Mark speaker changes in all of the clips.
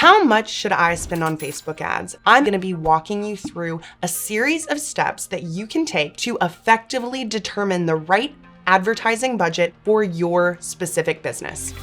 Speaker 1: How much should I spend on Facebook ads? I'm gonna be walking you through a series of steps that you can take to effectively determine the right advertising budget for your specific business.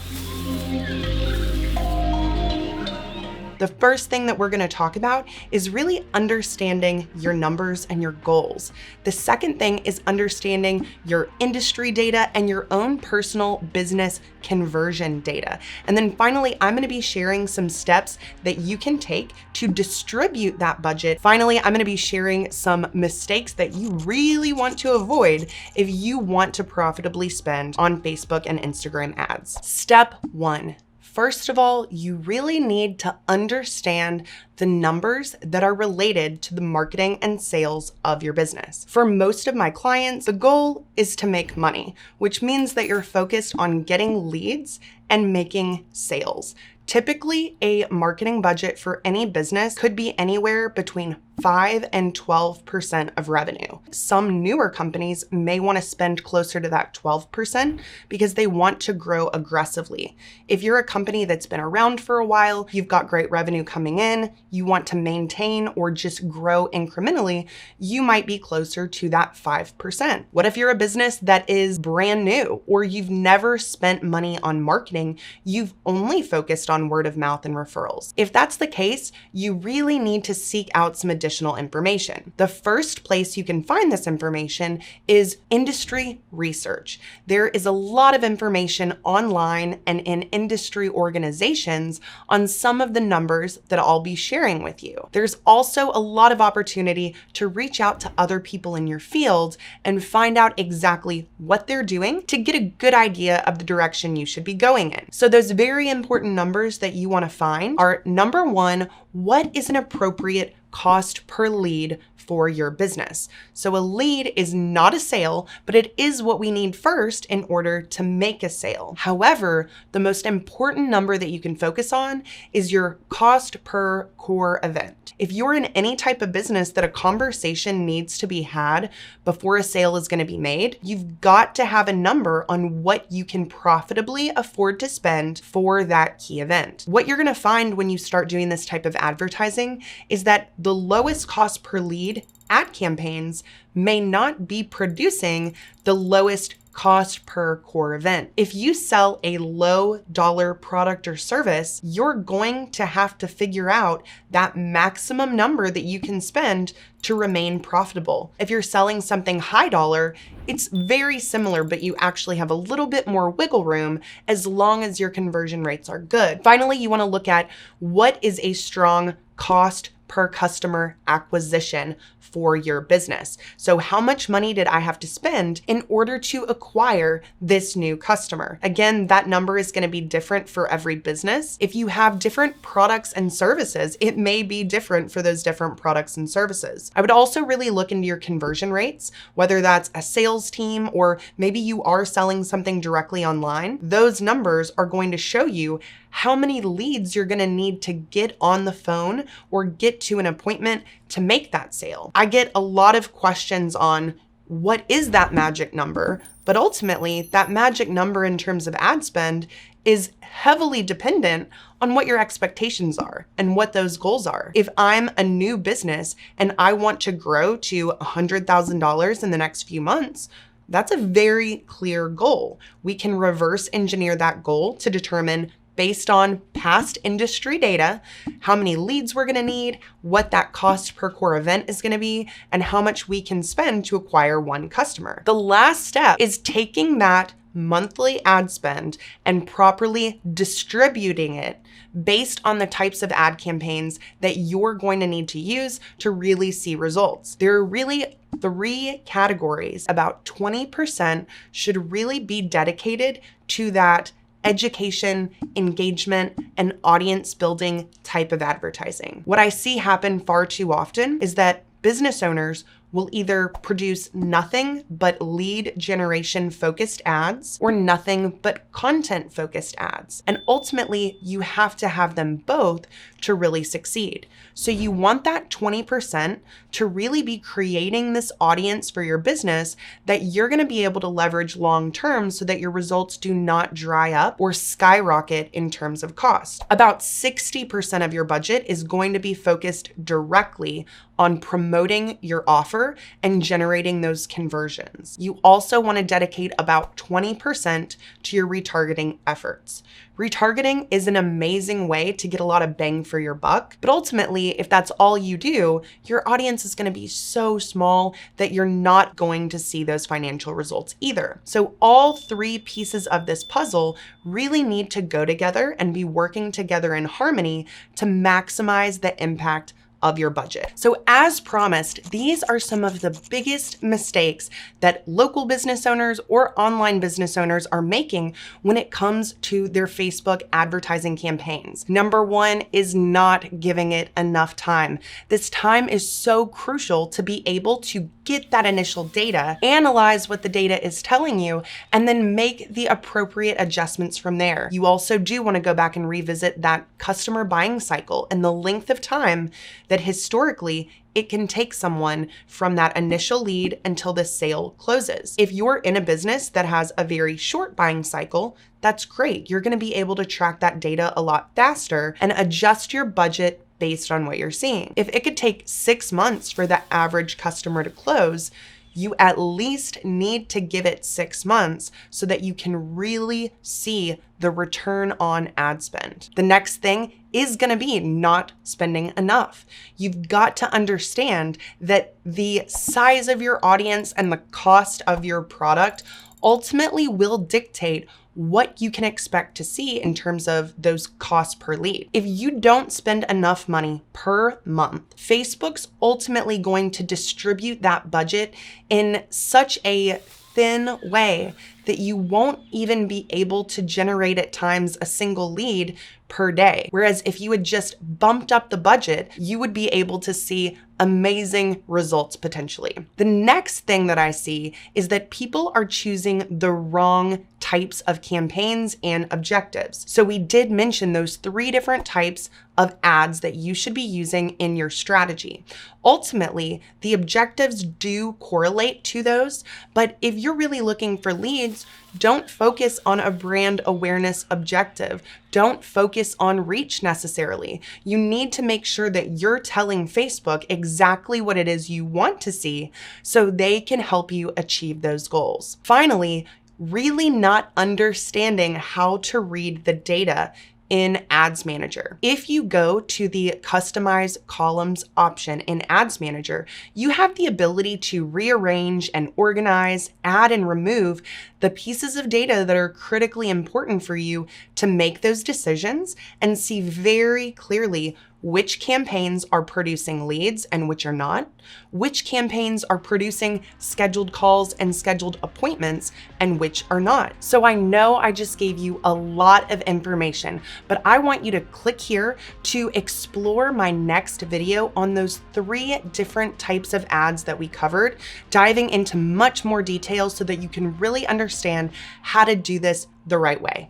Speaker 1: The first thing that we're gonna talk about is really understanding your numbers and your goals. The second thing is understanding your industry data and your own personal business conversion data. And then finally, I'm gonna be sharing some steps that you can take to distribute that budget. Finally, I'm gonna be sharing some mistakes that you really want to avoid if you want to profitably spend on Facebook and Instagram ads. Step one. First of all, you really need to understand the numbers that are related to the marketing and sales of your business. For most of my clients, the goal is to make money, which means that you're focused on getting leads and making sales. Typically, a marketing budget for any business could be anywhere between 5 and 12% of revenue. Some newer companies may want to spend closer to that 12% because they want to grow aggressively. If you're a company that's been around for a while, you've got great revenue coming in, you want to maintain or just grow incrementally, you might be closer to that 5%. What if you're a business that is brand new or you've never spent money on marketing, you've only focused on word of mouth and referrals? If that's the case, you really need to seek out some additional information. The first place you can find this information is industry research. There is a lot of information online and in industry organizations on some of the numbers that I'll be sharing with you. There's also a lot of opportunity to reach out to other people in your field and find out exactly what they're doing to get a good idea of the direction you should be going in. So those very important numbers that you want to find are, number one, what is an appropriate cost per lead for your business? So a lead is not a sale, but it is what we need first in order to make a sale. However, the most important number that you can focus on is your cost per core event. If you're in any type of business that a conversation needs to be had before a sale is going to be made, you've got to have a number on what you can profitably afford to spend for that key event. What you're going to find when you start doing this type of advertising is that the lowest cost per lead ad campaigns may not be producing the lowest cost per core event. If you sell a low dollar product or service, you're going to have to figure out that maximum number that you can spend to remain profitable. If you're selling something high dollar, it's very similar, but you actually have a little bit more wiggle room as long as your conversion rates are good. Finally, you want to look at what is a strong cost per customer acquisition for your business. So how much money did I have to spend in order to acquire this new customer? Again, that number is going to be different for every business. If you have different products and services, it may be different for those different products and services. I would also really look into your conversion rates, whether that's a sales team or maybe you are selling something directly online. Those numbers are going to show you how many leads you're going to need to get on the phone or get to an appointment to make that sale. I get a lot of questions on what is that magic number, but ultimately that magic number in terms of ad spend is heavily dependent on what your expectations are and what those goals are. If I'm a new business and I want to grow to $100,000 in the next few months, that's a very clear goal. We can reverse engineer that goal to determine, based on past industry data, how many leads we're going to need, what that cost per core event is going to be, and how much we can spend to acquire one customer. The last step is taking that monthly ad spend and properly distributing it based on the types of ad campaigns that you're going to need to use to really see results. There are really 3 categories. About 20% should really be dedicated to that education, engagement, and audience building type of advertising. What I see happen far too often is that business owners will either produce nothing but lead generation focused ads or nothing but content focused ads. And ultimately, you have to have them both to really succeed. So you want that 20% to really be creating this audience for your business that you're going to be able to leverage long term so that your results do not dry up or skyrocket in terms of cost. About 60% of your budget is going to be focused directly on promoting your offer and generating those conversions. You also want to dedicate about 20% to your retargeting efforts. Retargeting is an amazing way to get a lot of bang for your buck, but ultimately, if that's all you do, your audience is going to be so small that you're not going to see those financial results either. So all three pieces of this puzzle really need to go together and be working together in harmony to maximize the impact of your budget. So as promised, these are some of the biggest mistakes that local business owners or online business owners are making when it comes to their Facebook advertising campaigns. Number one is not giving it enough time. This time is so crucial to be able to get that initial data, analyze what the data is telling you, and then make the appropriate adjustments from there. You also do want to go back and revisit that customer buying cycle and the length of time that historically it can take someone from that initial lead until the sale closes. If you're in a business that has a very short buying cycle, that's great. You're going to be able to track that data a lot faster and adjust your budget based on what you're seeing. If it could take 6 months for the average customer to close, you at least need to give it 6 months so that you can really see the return on ad spend. The next thing is going to be not spending enough. You've got to understand that the size of your audience and the cost of your product ultimately will dictate what you can expect to see in terms of those costs per lead. If you don't spend enough money per month, Facebook's ultimately going to distribute that budget in such a thin way that you won't even be able to generate at times a single lead per day. Whereas if you had just bumped up the budget, you would be able to see amazing results potentially. The next thing that I see is that people are choosing the wrong types of campaigns and objectives. So we did mention those 3 different types of ads that you should be using in your strategy. Ultimately, the objectives do correlate to those, but if you're really looking for leads, don't focus on a brand awareness objective. Don't focus on reach necessarily. You need to make sure that you're telling Facebook exactly what it is you want to see so they can help you achieve those goals. Finally, really not understanding how to read the data in Ads Manager. If you go to the Customize Columns option in Ads Manager, you have the ability to rearrange and organize, add and remove the pieces of data that are critically important for you to make those decisions and see very clearly which campaigns are producing leads and which are not, which campaigns are producing scheduled calls and scheduled appointments and which are not. So I know I just gave you a lot of information, but I want you to click here to explore my next video on those 3 different types of ads that we covered, diving into much more detail so that you can really understand how to do this the right way.